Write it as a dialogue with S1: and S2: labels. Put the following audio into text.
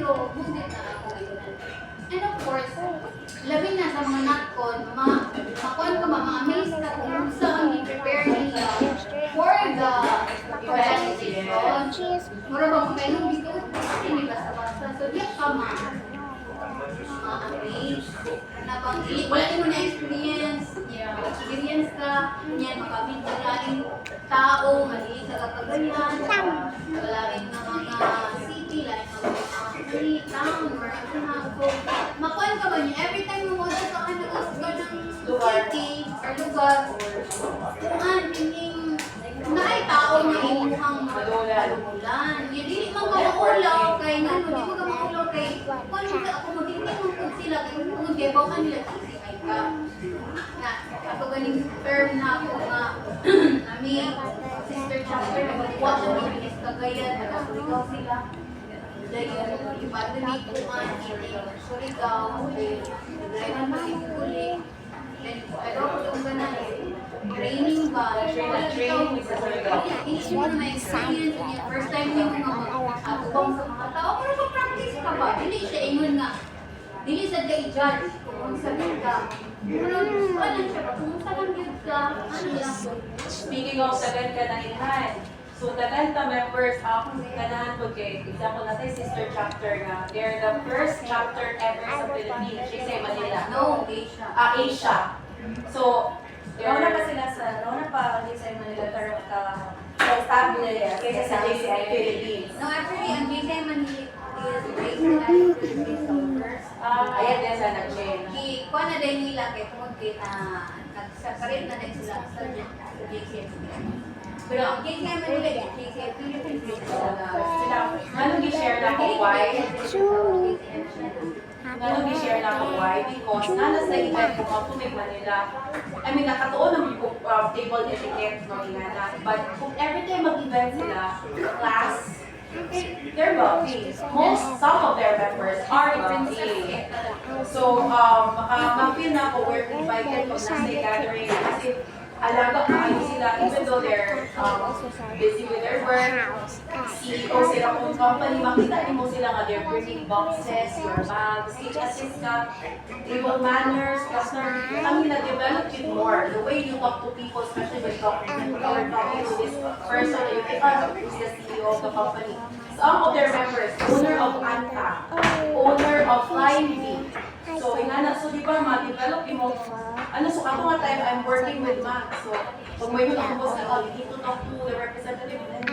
S1: pero hindi na ako ganyan. And of course, labi na sa mga natkon, makon ka, ma-amaze ka kung saan i-prepare nila for the evaluation. Mura ba kung kayo nung dito, hindi basta-basta. So, di ka ma-amaze. Wala mo na experience ka, yan, makamit ka laing tao, maliit sa kapagayan, laing na mga city, laing na mga town, or so, makuhan ka ba niya? Every time mo mo sa nag-usga ng city or lugar, kung yung naay tao na imuhang malumulan. Hindi man ka makulaw kay nga, hindi mo ka makulaw kay kung ako magiging kung sila, kung gebaw ka nila, CCI ka. Na, ako galing term na ako nga, nami, sister chapter, nagagawa siya ng bilis kagayan, nagasuligaw sila. Dahil ipadalig ko nga, suligaw, dahil magiguli. Pero kung ganun, training ba? Training sa suligaw. Hindi mo na may experience niya. First time niyo mga mag-atubang sa mga tao, pero mag-practice ka ba? Hindi siya ingon nga. Dili sa i-judge kung sabihin ka. Pero ano siya ba? Kung saan yun ka, ano lang?
S2: Speaking of tagan ka na inhan, so tagan ka members, akong ganahan ko kay, example natin, sister chapter nga. They're the first chapter ever sa Philippines. She say Manila.
S1: No, Asia.
S2: Asia. So,
S3: Nauna pa sila sa, nauna pa ulit sa Manila, pero ka-establish kaysa sa JCI Philippines.
S1: No, actually, ang JCI Manila is based on Philippines first.
S2: ayan din sa nag-change.
S1: Kuha na din nila kay Pumudkit na nag-separate na din sila sa JCI Philippines. Pero ang JCI Manila is JCI Philippines
S2: Sila, anong i-share na ko why? Anong i-share na ko why? Because nalas na event ko ako may Manila. I mean, nakatuon naman ko table etiquette no ingana. But kung every time mag-event sila, class, they're wealthy. Some of their members are wealthy. So, maka-feel na ako we're invited kung nasa gathering kasi alaga kayo sila even though they're busy with their work, CEO sila kung company, makita mo sila nga they're bringing boxes, your bags, assist ka, table manners, customer, kami na-develop it more, the way you talk to people, especially when talking to this person, who's the CEO of the company. Some of their members, owner of Anta, owner of Flying V. So, so di ba ma-develop mo, so ako nga time, I'm working with Max. So, pag may mga boss na, you need to talk to the representative and